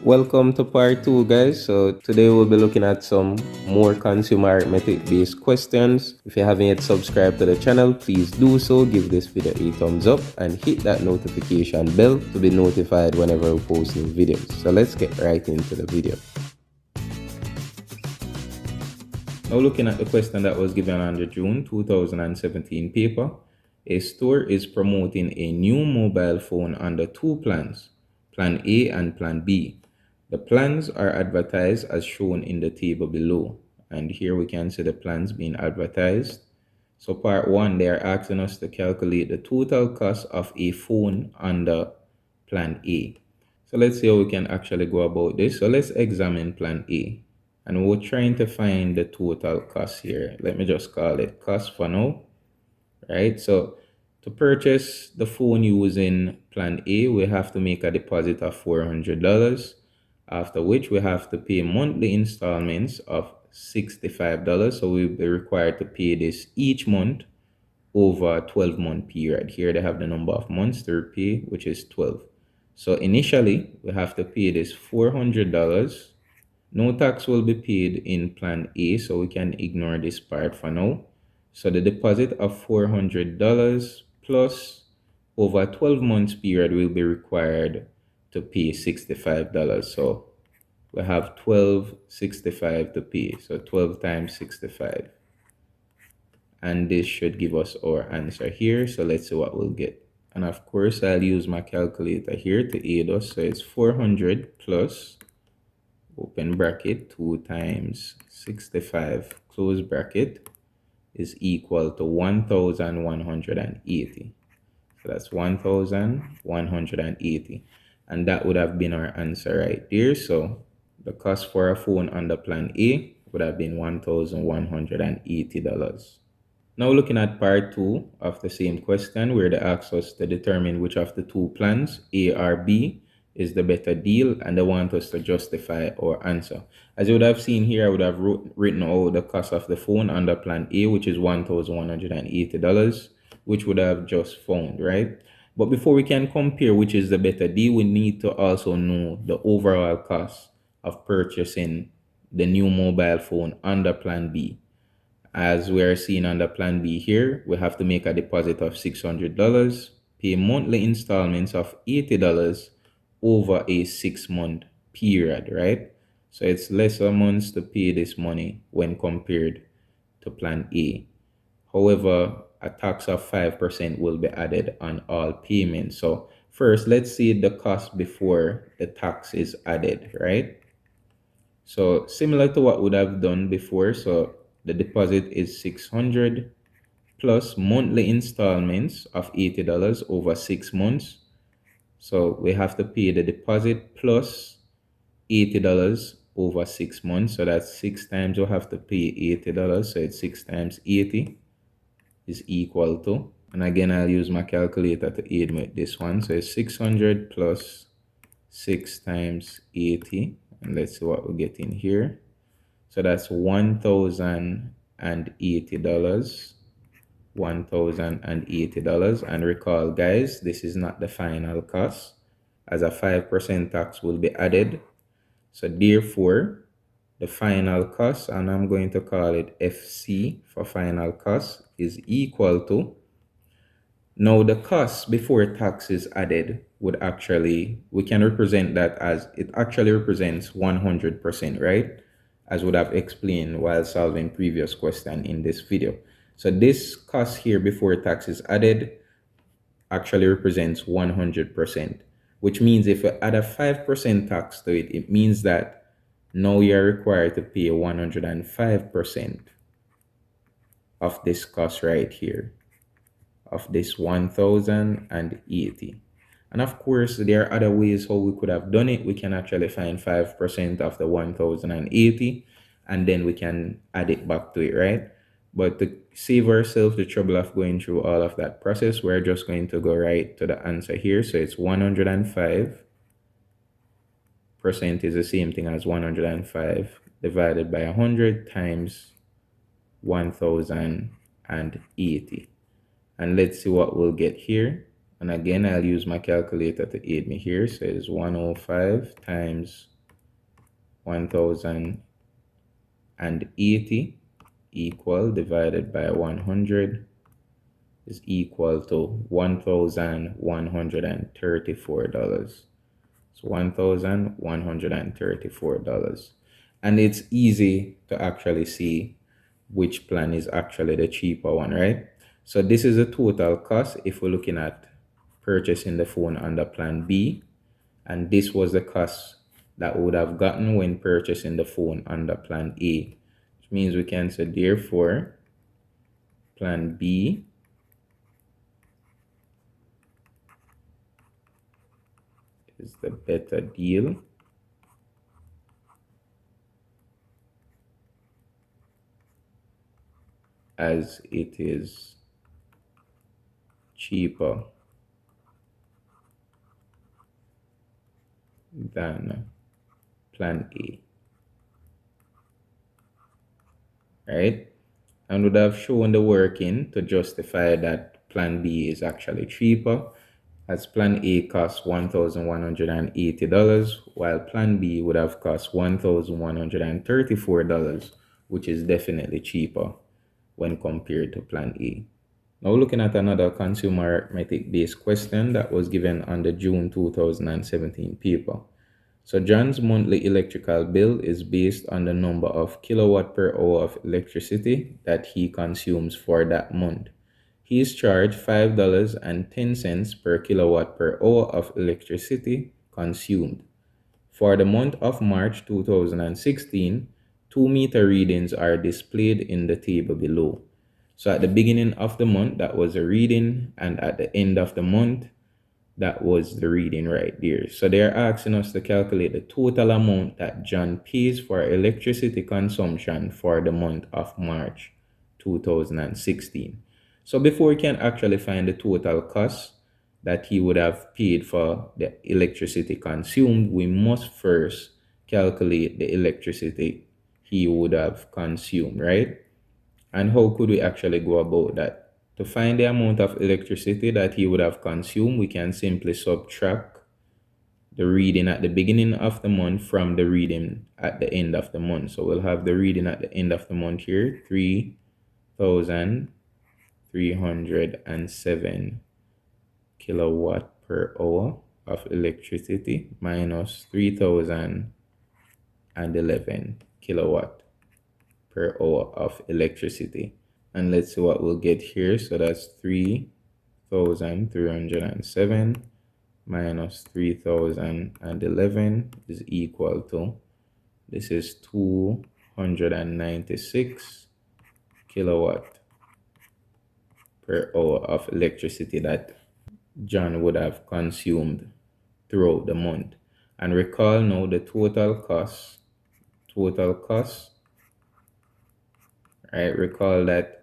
Welcome to part 2, guys. So today we'll be looking at some more consumer arithmetic based questions. If you haven't yet subscribed to the channel, please do so. Give this video a thumbs up and hit that notification bell to be notified whenever we post new videos. So let's get right into the video. Now looking at the question that was given on the June 2017 paper, a store is promoting a new mobile phone under two plans, Plan A and Plan B. The plans are advertised as shown in the table below. And here we can see the plans being advertised. So part 1, they are asking us to calculate the total cost of a phone under Plan A. So let's see how we can actually go about this. So let's examine Plan A. And we're trying to find the total cost here. Let me just call it cost for now. Right? So to purchase the phone using Plan A, we have to make a deposit of $400. After which we have to pay monthly installments of $65. So we'll be required to pay this each month over a 12-month period. Here they have the number of months to repay, which is 12. So initially, we have to pay this $400. No tax will be paid in Plan A, so we can ignore this part for now. So the deposit of $400 plus over a 12 months period will be required to pay $65. So we have $12.65 to pay. So 12 times 65. And this should give us our answer here. So let's see what we'll get. And of course, I'll use my calculator here to aid us. So it's 400 plus, open bracket, 2 times 65, close bracket, is equal to 1,180. So that's 1,180. And that would have been our answer right there. So the cost for a phone under Plan A would have been $1,180. Now looking at part 2 of the same question, where they ask us to determine which of the two plans, A or B, is the better deal, and they want us to justify our answer. As you would have seen here, I would have written out the cost of the phone under Plan A, which is $1,180, which would have just found, right? But before we can compare which is the better deal, we need to also know the overall cost of purchasing the new mobile phone under Plan B. As we are seeing under Plan B here, we have to make a deposit of $600, pay monthly installments of $80 over a 6-month period, right? So it's lesser months to pay this money when compared to Plan A. However, a tax of 5% will be added on all payments. So first, let's see the cost before the tax is added, right? So similar to what would have done before, so the deposit is $600 plus monthly installments of $80 over 6 months. So we have to pay the deposit plus $80 over 6 months. So that's 6 times we have to pay $80. So it's 6 times 80 is equal to, and again, I'll use my calculator to aid me with this one. So it's 600 plus 6 times 80. And let's see what we get in here. So that's $1,080. $1,080. And recall, guys, this is not the final cost, as a 5% tax will be added. So therefore, the final cost, and I'm going to call it FC for final cost, is equal to, now the cost before tax is added would actually, we can represent that as, it actually represents 100%, right? As would have explained while solving previous question in this video. So this cost here before tax is added actually represents 100%, which means if we add a 5% tax to it, it means that now you're required to pay 105% of this cost right here, of this 1,080. And of course, there are other ways how we could have done it. We can actually find 5% of the 1,080, and then we can add it back to it, right? But to save ourselves the trouble of going through all of that process, we're just going to go right to the answer here. So it's 105% is the same thing as 105 divided by 100 times 1,080. And let's see what we'll get here. And again, I'll use my calculator to aid me here. So it's 105 times 1080 equal divided by 100 is equal to $1,134. So $1,134. And it's easy to actually see which plan is actually the cheaper one, right? So this is the total cost if we're looking at purchasing the phone under plan B, and this was the cost that we would have gotten when purchasing the phone under plan A, which means we can say therefore plan B is the better deal as it is cheaper than plan A, right? And would have shown the working to justify that plan B is actually cheaper, as plan A costs $1,180, while plan B would have cost $1,134, which is definitely cheaper when compared to plan A. Now looking at another consumer arithmetic based question that was given on the June 2017 paper. So John's monthly electrical bill is based on the number of kilowatt per hour of electricity that he consumes for that month. He is charged $5.10 per kilowatt per hour of electricity consumed. For the month of March 2016, two meter readings are displayed in the table below. So at the beginning of the month, that was a reading, and at the end of the month, that was the reading right there. So they're asking us to calculate the total amount that John pays for electricity consumption for the month of March 2016. So before we can actually find the total cost that he would have paid for the electricity consumed, we must first calculate the electricity he would have consumed, right? And how could we actually go about that? To find the amount of electricity that he would have consumed, we can simply subtract the reading at the beginning of the month from the reading at the end of the month. So we'll have the reading at the end of the month here, 3,307 kilowatt per hour of electricity minus 3,011 kilowatt per hour of electricity. And let's see what we'll get here. So that's 3,307 minus 3,011 is equal to, this is 296 kilowatt per hour of electricity that John would have consumed throughout the month. And recall now the total cost, right? Recall that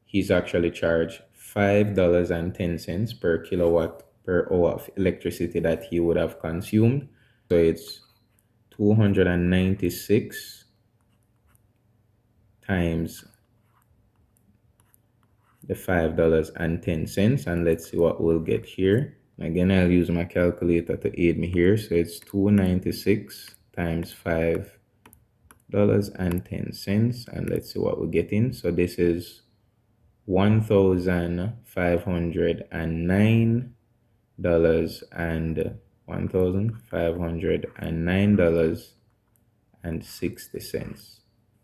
he's actually charged $5.10 per kilowatt per hour of electricity that he would have consumed. So it's 296 times the $5.10, and let's see what we'll get here. Again, I'll use my calculator to aid me here. So it's 296 times $5.10, and let's see what we're getting. So this is $1,509 and $1,509.60,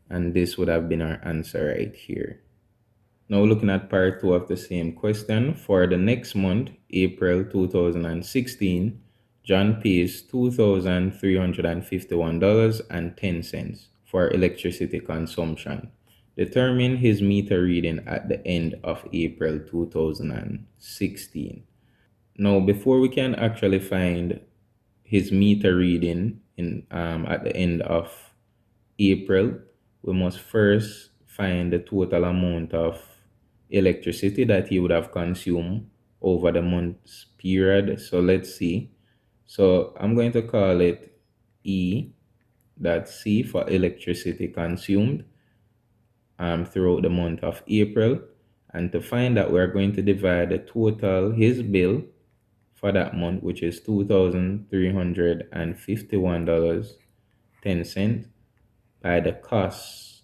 and this would have been our answer right here. Now looking at part 2 of the same question, for the next month, April 2016, John pays $2,351.10 for electricity consumption. Determine his meter reading at the end of April 2016. Now, before we can actually find his meter reading at the end of April, we must first find the total amount of electricity that he would have consumed over the month's period. So let's see. So I'm going to call it E.C for electricity consumed throughout the month of April. And to find that, we're going to divide the total, his bill for that month, which is $2,351.10, by the cost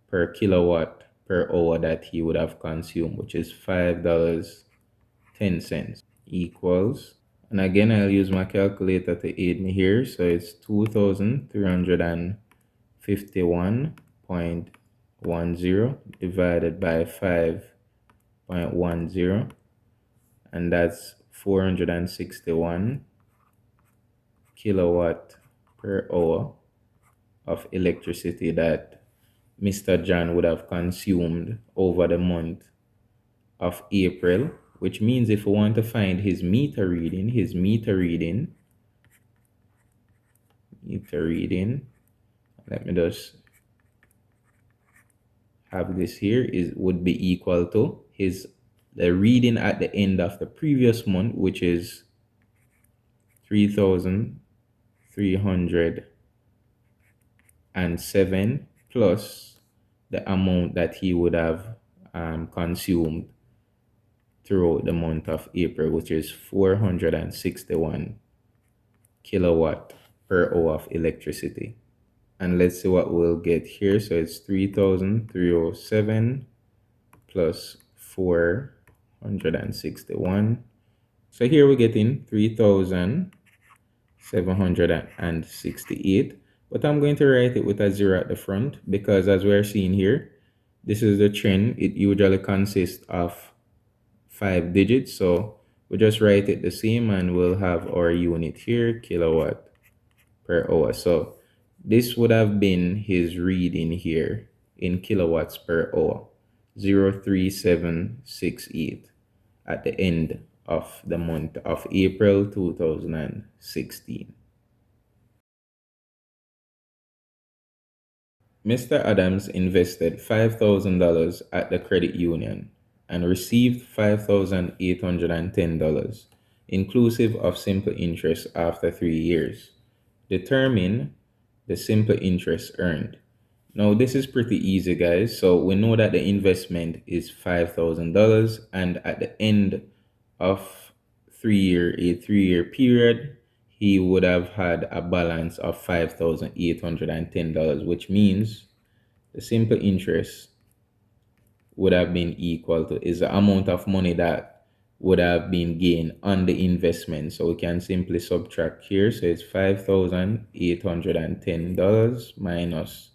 per kilowatt per hour that he would have consumed, which is $5.10 equals, and again I'll use my calculator to aid me here, so it's 2,351.10 divided by 5.10, and that's 461 kilowatt per hour of electricity that Mr. John would have consumed over the month of April, which means if we want to find his meter reading, let me just have this here, would be equal to the reading at the end of the previous month, which is 3,307 plus the amount that he would have consumed throughout the month of April, which is 461 kilowatt per hour of electricity. And let's see what we'll get here. So it's 3,307 plus 461. So here we're getting 3,768. But I'm going to write it with a 0 at the front because, as we're seeing here, this is the trend. It usually consists of 5 digits. So we just write it the same and we'll have our unit here, kilowatt per hour. So this would have been his reading here in kilowatts per hour, 03768 at the end of the month of April 2016. Mr. Adams invested $5,000 at the credit union and received $5,810, inclusive of simple interest after 3 years. Determine the simple interest earned. Now, this is pretty easy, guys. So we know that the investment is $5,000, and at the end of a 3-year period, he would have had a balance of $5,810, which means the simple interest would have been equal to is the amount of money that would have been gained on the investment. So we can simply subtract here. So it's $5,810 minus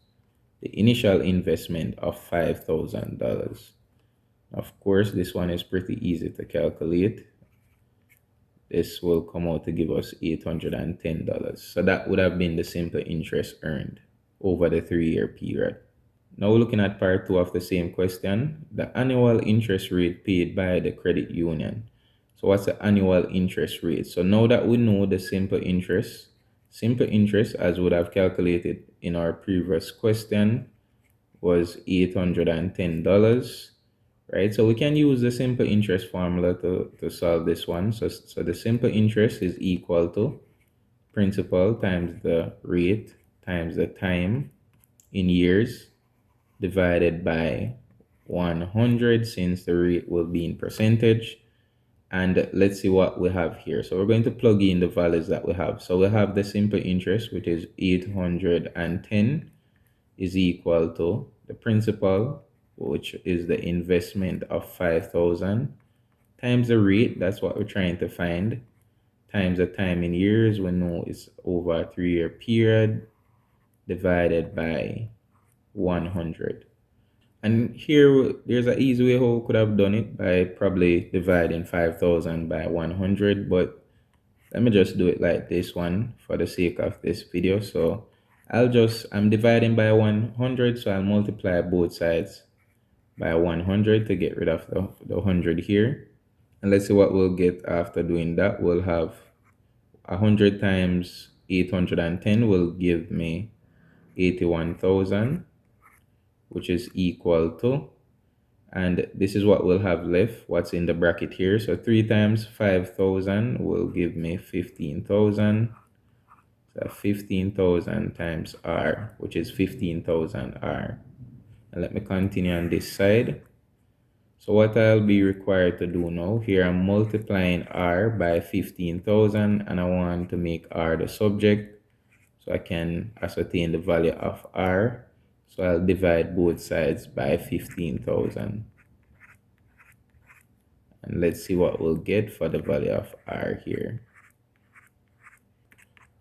the initial investment of $5,000. Of course, this one is pretty easy to calculate. This will come out to give us $810. So that would have been the simple interest earned over the 3-year period. Now we're looking at part 2 of the same question, the annual interest rate paid by the credit union. So what's the annual interest rate? So now that we know the simple interest as would have calculated in our previous question was $810, right? So we can use the simple interest formula to solve this one. So the simple interest is equal to principal times the rate times the time in years divided by 100, since the rate will be in percentage. And let's see what we have here. So we're going to plug in the values that we have. So we have the simple interest, which is 810 is equal to the principal, which is the investment of 5,000, times the rate, that's what we're trying to find, times the time in years, we know it's over a 3-year period, divided by 100. And here, there's an easy way how we could have done it by probably dividing 5,000 by 100, but let me just do it like this one for the sake of this video. So I'm dividing by 100, so I'll multiply both sides by 100 to get rid of the 100 here. And let's see what we'll get after doing that. We'll have 100 times 810 will give me 81,000, which is equal to, and this is what we'll have left, what's in the bracket here. So 3 times 5,000 will give me 15,000. So 15,000 times R, which is 15,000 R. And let me continue on this side. So what I'll be required to do now, here I'm multiplying R by 15,000 and I want to make R the subject. so I can ascertain the value of R. So I'll divide both sides by 15,000. And let's see what we'll get for the value of R here.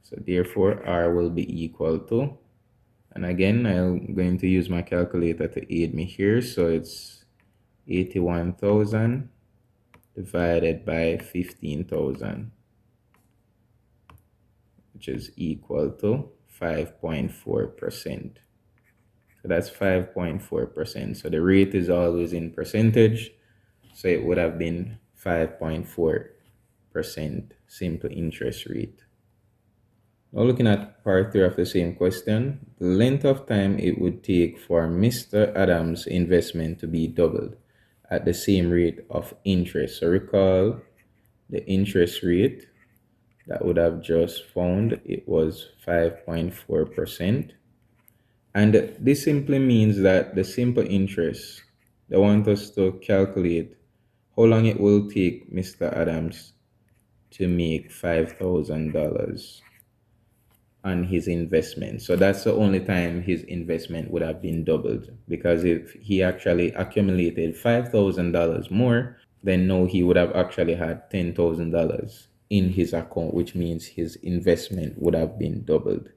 So therefore R will be equal to, and again I'm going to use my calculator to aid me here, so it's 81,000 divided by 15,000, which is equal to 5.4%. So that's 5.4%. So the rate is always in percentage. So it would have been 5.4% simple interest rate. Now looking at part 3 of the same question, the length of time it would take for Mr. Adams' investment to be doubled at the same rate of interest. So recall the interest rate that would have just found, it was 5.4%. And this simply means that the simple interest, they want us to calculate how long it will take Mr. Adams to make $5,000 on his investment. So that's the only time his investment would have been doubled, because if he actually accumulated $5,000 more, then no, he would have actually had $10,000 in his account, which means his investment would have been doubled,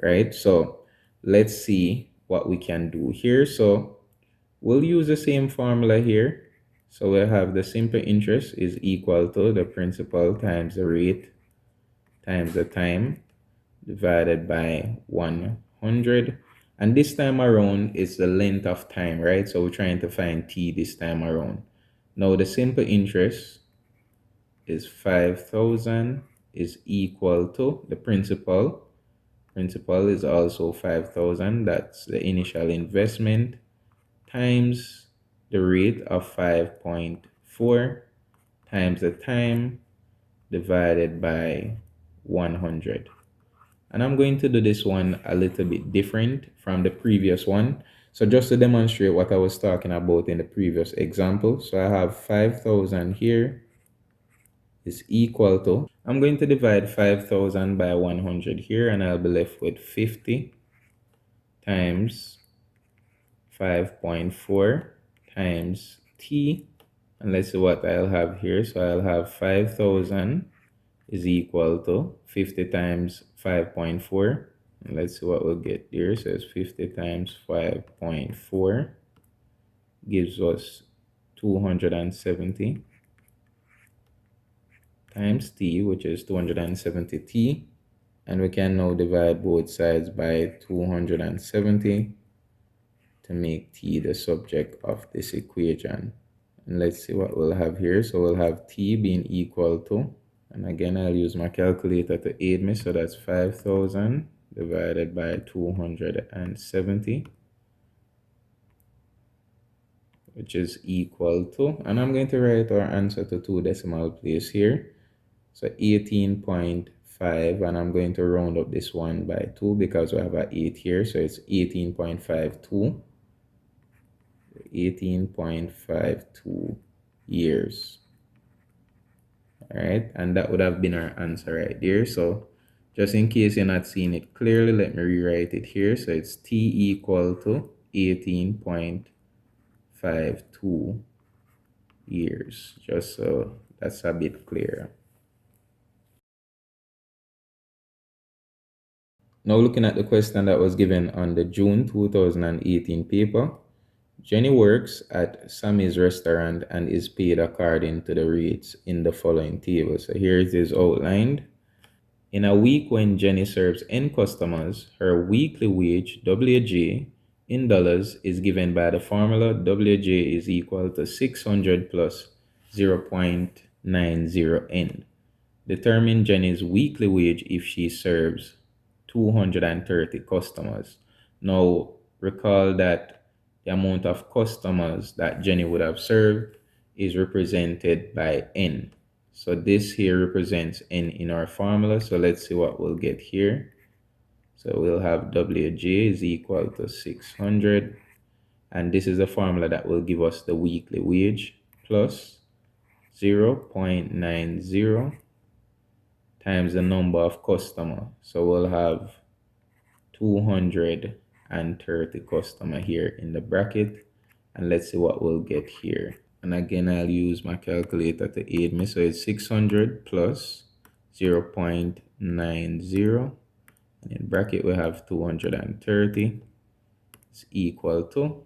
right? So let's see what we can do here. So we'll use the same formula here. So we'll have the simple interest is equal to the principal times the rate times the time divided by 100. And this time around is the length of time, right? So we're trying to find t this time around. Now the simple interest is 5,000 is equal to the principal. Principal is also 5,000. That's the initial investment times the rate of 5.4 times the time divided by 100. And I'm going to do this one a little bit different from the previous one. So just to demonstrate what I was talking about in the previous example. So I have 5,000 here is equal to, I'm going to divide 5,000 by 100 here, and I'll be left with 50 times 5.4 times t. And let's see what I'll have here. So I'll have 5,000 is equal to 50 times 5.4. And let's see what we'll get there. So it's 50 times 5.4 gives us 270 times t, which is 270t. And we can now divide both sides by 270 to make t the subject of this equation. And let's see what we'll have here. So we'll have t being equal to, and again I'll use my calculator to aid me, so that's 5,000 divided by 270, which is equal to, and I'm going to write our answer to 2 decimal place here, so 18.5, and I'm going to round up this one by 2 because we have an 8 here, so it's 18.52 years. All right, and that would have been our answer right there. So just in case you're not seeing it clearly, let me rewrite it here. So it's t equal to 18.52 years, just so that's a bit clearer. Now looking at the question that was given on the June 2018 paper, Jenny works at Sammy's restaurant and is paid according to the rates in the following table. So here it is outlined. In a week when Jenny serves N customers, her weekly wage, WJ, in dollars is given by the formula WJ is equal to 600 plus 0.90N. Determine Jenny's weekly wage if she serves 230 customers. Now, recall that the amount of customers that Jenny would have served is represented by N. So this here represents N in our formula. So let's see what we'll get here. So we'll have WJ is equal to 600. And this is the formula that will give us the weekly wage plus 0.90 times the number of customers. So we'll have 230 customer here in the bracket, and let's see what we'll get here. And again, I'll use my calculator to aid me. So it's 600 plus 0.90, and in bracket we have 230 is equal to,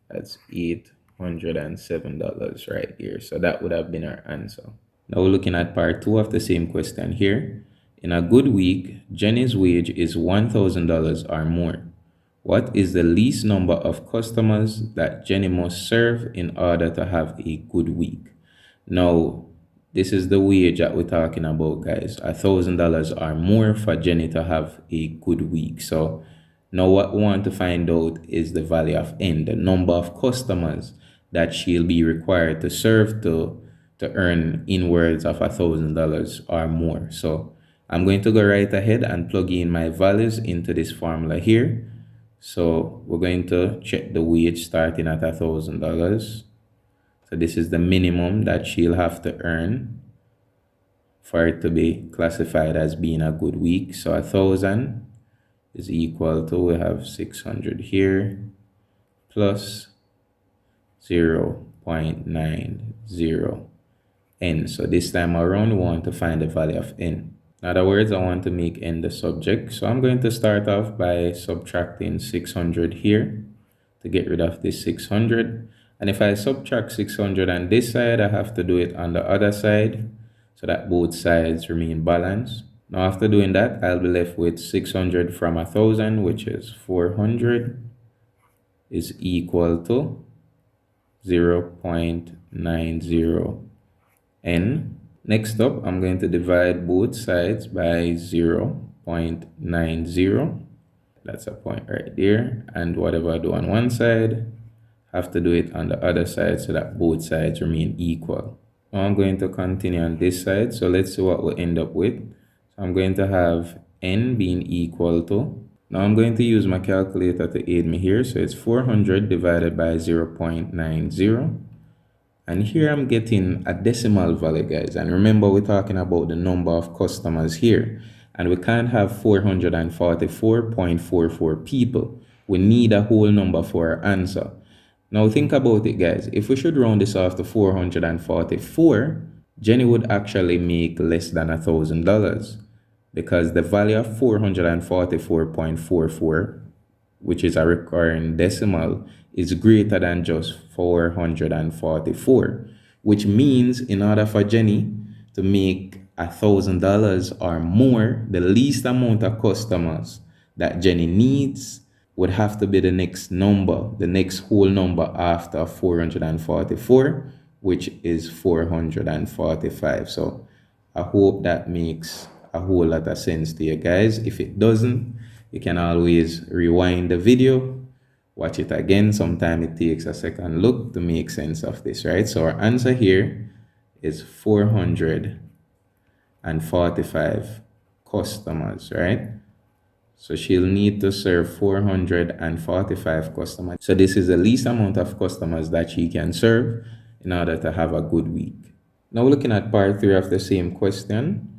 that's $807 right here. So that would have been our answer. Now we're looking at part 2 of the same question here. In a good week, Jenny's wage is $1,000 or more. What is the least number of customers that Jenny must serve in order to have a good week? Now, this is the wage that we're talking about, guys. $1,000 or more for Jenny to have a good week. So now what we want to find out is the value of N, the number of customers that she'll be required to serve to earn inwards of $1,000 or more. So I'm going to go right ahead and plug in my values into this formula here. So we're going to check the wage starting at $1,000. So this is the minimum that she'll have to earn for it to be classified as being a good week. So 1,000 is equal to, we have 600 here plus 0.90 n. So this time around, we want to find the value of n. In other words, I want to make n the subject. So I'm going to start off by subtracting 600 here to get rid of this 600. And if I subtract 600 on this side, I have to do it on the other side so that both sides remain balanced. Now after doing that, I'll be left with 600 from 1,000, which is 400, is equal to 0.90 n. Next up, I'm going to divide both sides by 0.90. That's a point right there. And whatever I do on one side, I have to do it on the other side so that both sides remain equal. Now I'm going to continue on this side. So let's see what we'll end up with. So I'm going to have n being equal to, now I'm going to use my calculator to aid me here. So it's 400 divided by 0.90. And here I'm getting a decimal value, guys. And remember, we're talking about the number of customers here. And we can't have 444.44 people. We need a whole number for our answer. Now think about it, guys. If we should round this off to 444, Jenny would actually make less than $1,000 because the value of 444.44, which is a recurring decimal, is greater than just 444, which means in order for Jenny to make $1,000 or more, the least amount of customers that Jenny needs would have to be the next number, the next whole number after 444, which is 445. So I hope that makes a whole lot of sense to you guys. If it doesn't, you can always rewind the video, watch it again. Sometimes it takes a second look to make sense of this, right? So our answer here is 445 customers, right? So she'll need to serve 445 customers. So this is the least amount of customers that she can serve in order to have a good week. Now we're looking at part 3 of the same question.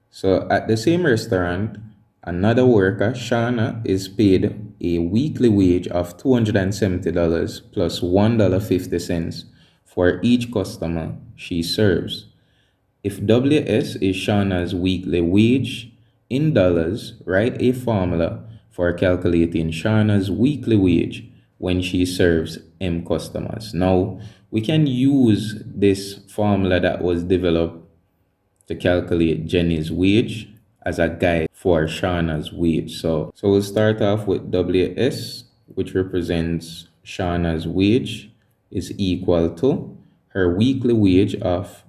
So at the same restaurant, another worker, Shauna, is paid a weekly wage of $270 plus $1.50 for each customer she serves. If WS is Shauna's weekly wage in dollars, write a formula for calculating Shauna's weekly wage when she serves M customers. Now, we can use this formula that was developed to calculate Jenny's wage as a guide for Shauna's wage. So we'll start off with WS, which represents Shauna's wage, is equal to her weekly wage of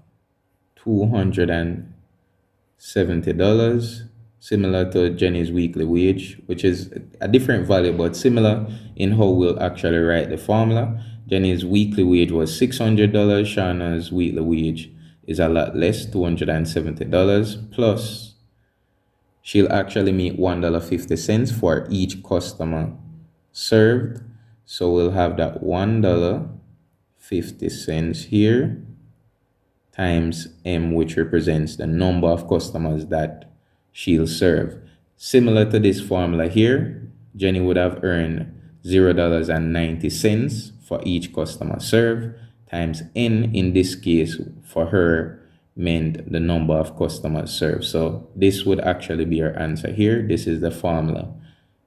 $270, similar to Jenny's weekly wage, which is a different value, but similar in how we'll actually write the formula. Jenny's weekly wage was $600. Shauna's weekly wage is a lot less, $270, plus she'll actually make $1.50 for each customer served. So we'll have that $1.50 here times M, which represents the number of customers that she'll serve. Similar to this formula here, Jenny would have earned $0.90 for each customer served times N in this case for her meant the number of customers served. So this would actually be our answer here. This is the formula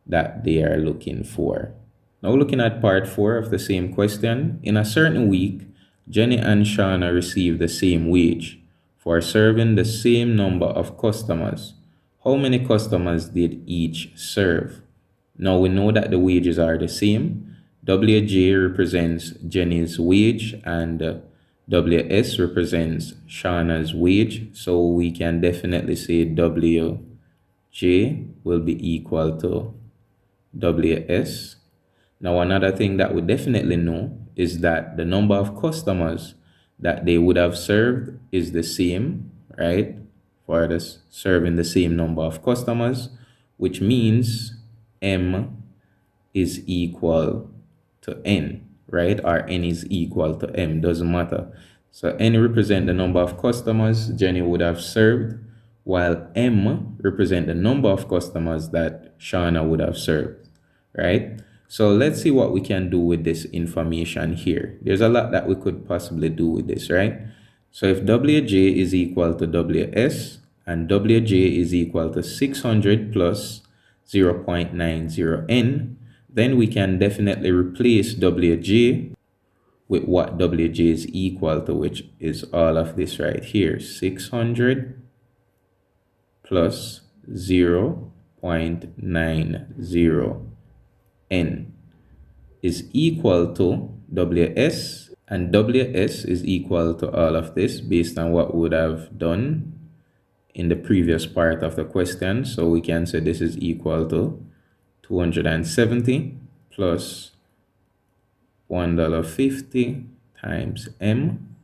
that they are looking for. Now looking at part 4 of the same question, in a certain week, Jenny and Shauna received the same wage for serving the same number of customers. How many customers did each serve? Now we know that the wages are the same. WJ represents Jenny's wage and WS represents Shauna's wage. So we can definitely say WJ will be equal to WS. Now, another thing that we definitely know is that the number of customers that they would have served is the same, right? For this serving the same number of customers, which means M is equal to N, right? Or N is equal to M, doesn't matter. So N represent the number of customers Jenny would have served, while M represent the number of customers that Shauna would have served, right? So let's see what we can do with this information here. There's a lot that we could possibly do with this, right? So if WJ is equal to WS and WJ is equal to 600 plus 0.90N, then we can definitely replace WJ with what WJ is equal to, which is all of this right here. 600 plus 0.90N is equal to WS, and WS is equal to all of this based on what we would have done in the previous part of the question. So we can say this is equal to 270 plus $1.50 times M.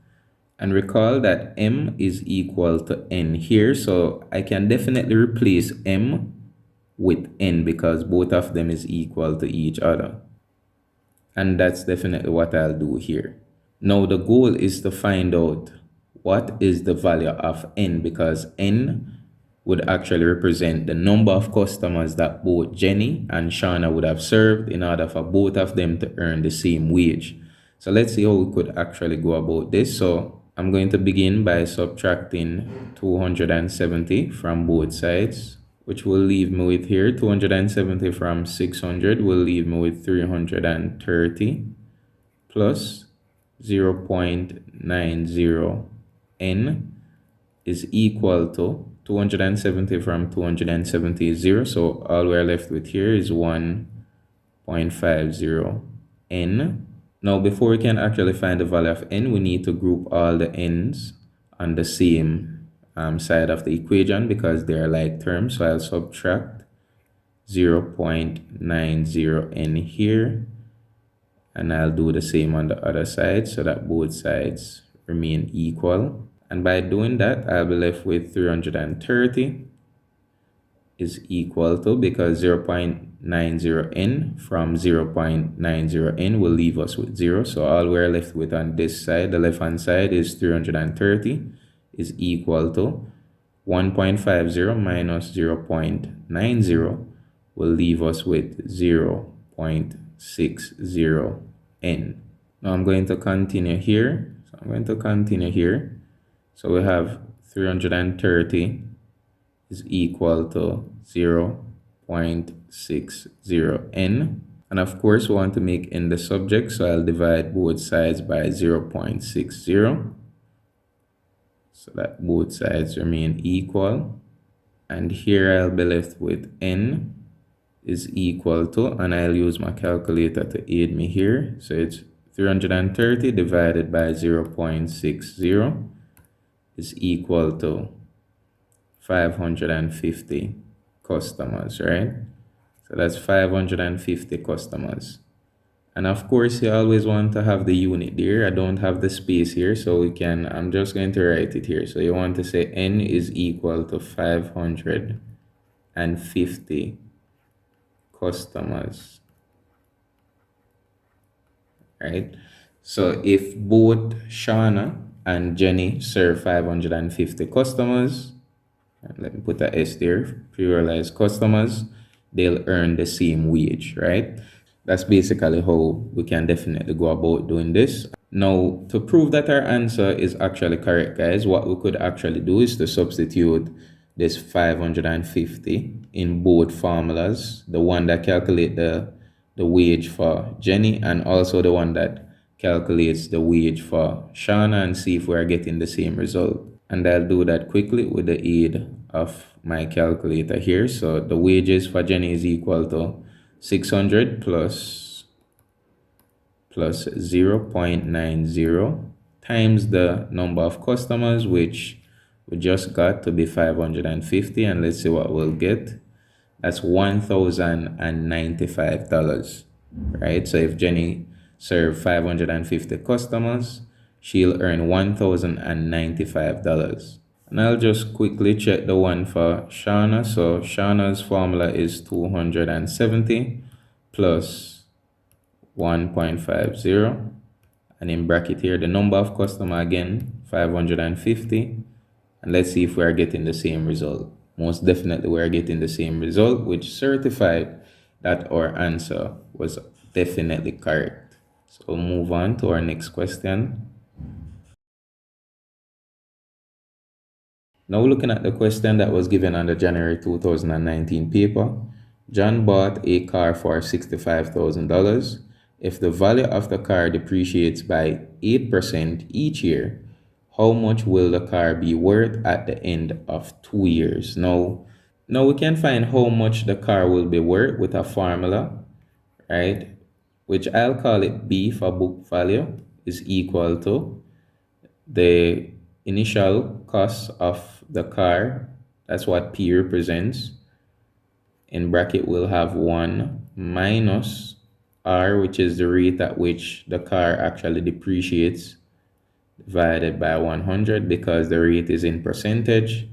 And recall that M is equal to N here. So I can definitely replace M with N because both of them is equal to each other. And that's definitely what I'll do here. Now the goal is to find out what is the value of N, because N would actually represent the number of customers that both Jenny and Shauna would have served in order for both of them to earn the same wage. So let's see how we could actually go about this. So I'm going to begin by subtracting 270 from both sides, which will leave me with here 270 from 600 will leave me with 330 plus 0.90N is equal to 270 from 270 is 0. So all we're left with here is 1.50N. Now before we can actually find the value of N, we need to group all the N's on the same side of the equation because they are like terms. So I'll subtract 0.90N here, and I'll do the same on the other side so that both sides remain equal. And by doing that, I'll be left with 330 is equal to, because 0.90N from 0.90N will leave us with 0. So all we're left with on this side, the left hand side, is 330 is equal to 1.50 minus 0.90 will leave us with 0.60N. Now I'm going to continue here. So we have 330 is equal to 0.60N. And of course, we want to make N the subject, so I'll divide both sides by 0.60 so that both sides remain equal. And here I'll be left with N is equal to, and I'll use my calculator to aid me here. So it's 330 divided by 0.60 is equal to 550 customers, right? So that's 550 customers. And of course, you always want to have the unit there. I don't have the space here, so I'm just going to write it here. So you want to say N is equal to 550 customers, right? So if both Shauna and Jenny serve 550 customers, let me put a S there, pre-realized customers, they'll earn the same wage, right? That's basically how we can definitely go about doing this. Now, to prove that our answer is actually correct, guys, what we could actually do is to substitute this 550 in both formulas, the one that calculate the wage for Jenny and also the one that calculates the wage for Shauna, and see if we are getting the same result. And I'll do that quickly with the aid of my calculator here. So the wages for Jenny is equal to 600 plus 0.90 times the number of customers, which we just got to be 550, and let's see what we'll get. That's $1,095, right? So if Jenny served 550 customers, she'll earn $1,095. And I'll just quickly check the one for Shauna. So Shauna's formula is 270 plus 1.50, and in bracket here the number of customer again 550, and let's see if we are getting the same result. Most definitely we are getting the same result, which certified that our answer was definitely correct. So we'll move on to our next question. Now looking at the question that was given on the January 2019 paper, John bought a car for $65,000. If the value of the car depreciates by 8% each year, how much will the car be worth at the end of 2 years? Now we can find how much the car will be worth with a formula, right? Which I'll call it B for book value is equal to the initial cost of the car. That's what P represents. In bracket, we'll have 1 minus R, which is the rate at which the car actually depreciates, divided by 100 because the rate is in percentage,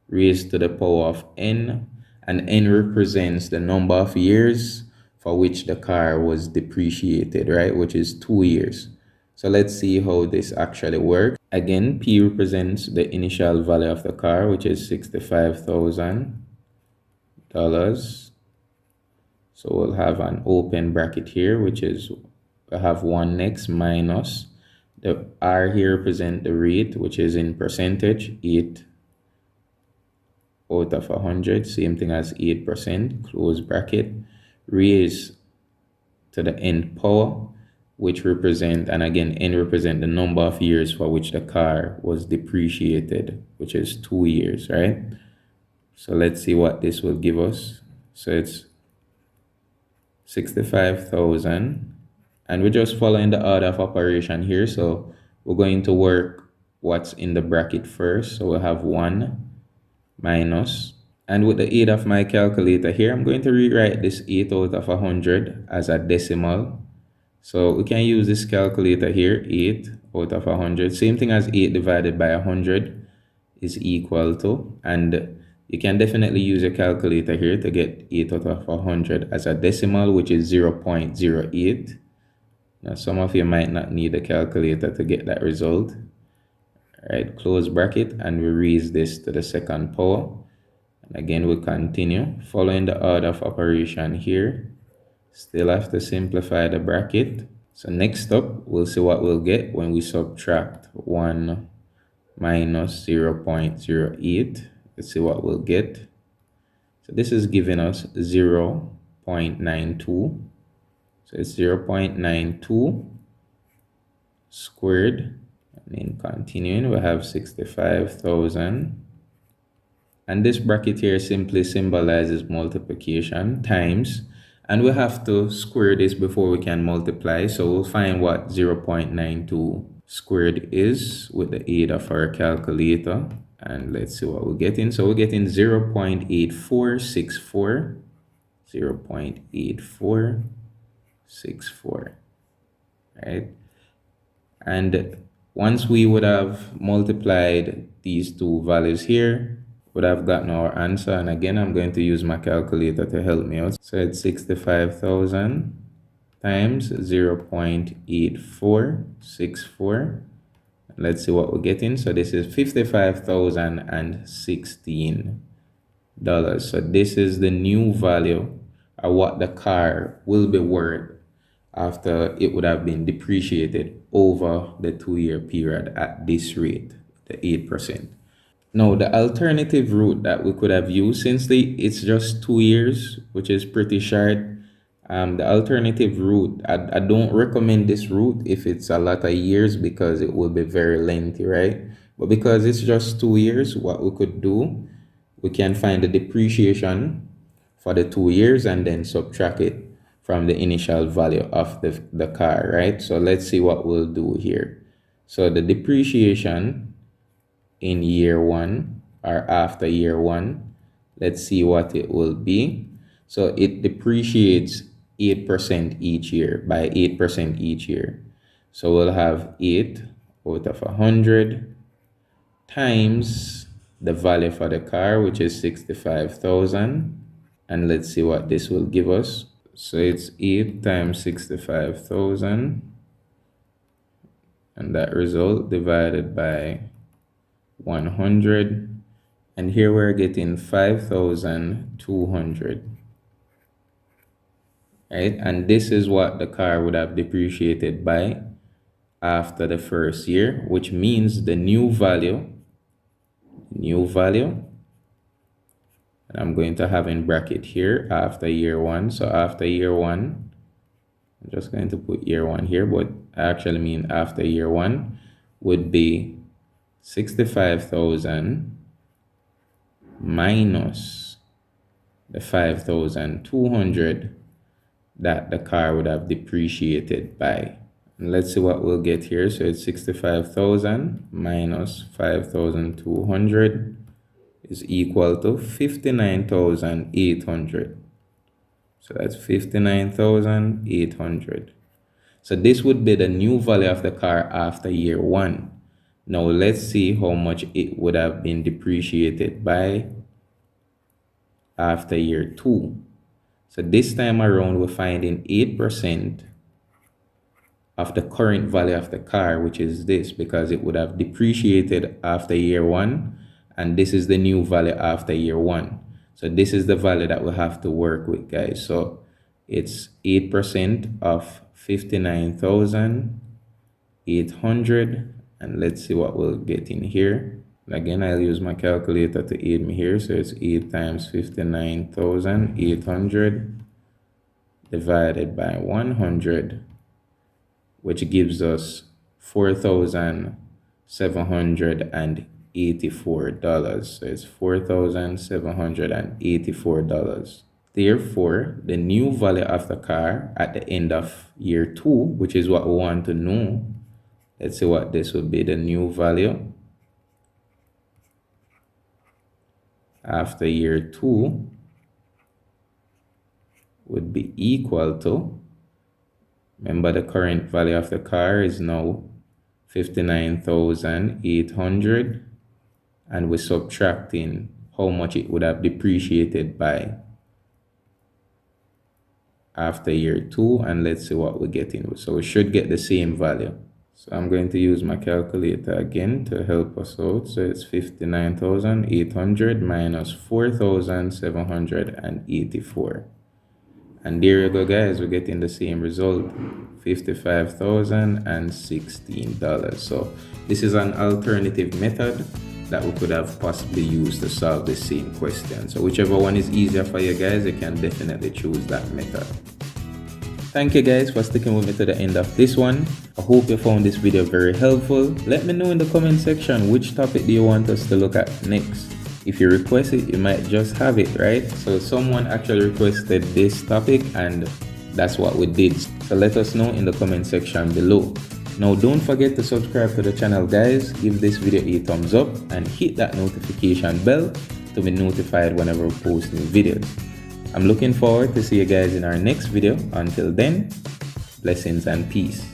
raised to the power of n, and n represents the number of years for which the car was depreciated, right, which is 2 years. So let's see how this actually works. Again, P represents the initial value of the car, which is $65,000. So we'll have an open bracket here, which is, we'll have 1 next minus the R here represent the rate, which is in percentage, 8 out of 100, same thing as 8%, close bracket, raise to the n power, which represent, and again, n represent the number of years for which the car was depreciated, which is 2 years, right? So let's see what this will give us. So it's 65,000, and we're just following the order of operation here. So we're going to work what's in the bracket first. So we'll have 1 minus, and with the aid of my calculator here, I'm going to rewrite this 8 out of 100 as a decimal. So we can use this calculator here, 8 out of 100. Same thing as 8 divided by 100 is equal to, and you can definitely use a calculator here to get 8 out of 100 as a decimal, which is 0.08. Now, some of you might not need a calculator to get that result. All right, close bracket, and we raise this to the second power. And again, we'll continue following the order of operation here. Still have to simplify the bracket. So next up, we'll see what we'll get when we subtract 1 minus 0.08. Let's see what we'll get. So this is giving us 0.92. So it's 0.92 squared. And then continuing, we have 65,000. And this bracket here simply symbolizes multiplication times. And we have to square this before we can multiply. So we'll find what 0.92 squared is with the aid of our calculator. And let's see what we're getting. So we're getting 0.8464. 0.8464. Right? And once we would have multiplied these two values here, would have gotten our answer. And again, I'm going to use my calculator to help me out. So it's 65,000 times 0.8464. Let's see what we're getting. So this is $55,016. So this is the new value of what the car will be worth after it would have been depreciated over the 2-year period at this rate, the 8%. Now, the alternative route that we could have used, since it's just 2 years, which is pretty short, the alternative route, I don't recommend this route if it's a lot of years because it will be very lengthy, right? But because it's just 2 years, what we could do, we can find the depreciation for the 2 years and then subtract it from the initial value of the car, right? So let's see what we'll do here. So the depreciation in year 1 or after year 1, let's see what it will be. So it depreciates 8% each year, by 8% each year. So we'll have 8 out of 100 times the value for the car, which is 65,000. And let's see what this will give us. So it's 8 times 65,000. And that result divided by 100. And here we're getting 5,200. Right? And this is what the car would have depreciated by after the first year, which means the new value, and I'm going to have in bracket here after year 1. So after year 1, I'm just going to put year 1 here, but I actually mean after year 1 would be 65,000 minus the 5,200 that the car would have depreciated by. And let's see what we'll get here. So it's 65,000 minus 5,200 is equal to 59,800. So that's 59,800. So this would be the new value of the car after year 1. Now let's see how much it would have been depreciated by after year 2. So this time around we're finding 8% of the current value of the car, which is this, because it would have depreciated after year 1, and this is the new value after year 1. So this is the value that we have to work with, guys. So it's 8% of 59,800, and let's see what we'll get in here. Again, I'll use my calculator to aid me here. So it's 8 times 59,800 divided by 100, which gives us $4,784. So it's $4,784. Therefore, the new value of the car at the end of year 2, which is what we want to know, let's see what this would be. The new value after year 2 would be equal to, remember the current value of the car is now 59,800, and we're subtracting how much it would have depreciated by after year 2, and let's see what we're getting. So we should get the same value. So I'm going to use my calculator again to help us out. So it's 59,800 minus 4,784. And there you go, guys. We're getting the same result, $55,016. So this is an alternative method that we could have possibly used to solve the same question. So whichever one is easier for you guys, you can definitely choose that method. Thank you guys for sticking with me to the end of this one. I hope you found this video very helpful. Let me know in the comment section which topic do you want us to look at next. If you request it, you might just have it, right? So someone actually requested this topic and that's what we did. So let us know in the comment section below. Now don't forget to subscribe to the channel, guys. Give this video a thumbs up and hit that notification bell to be notified whenever we post new videos. I'm looking forward to see you guys in our next video. Until then, blessings and peace.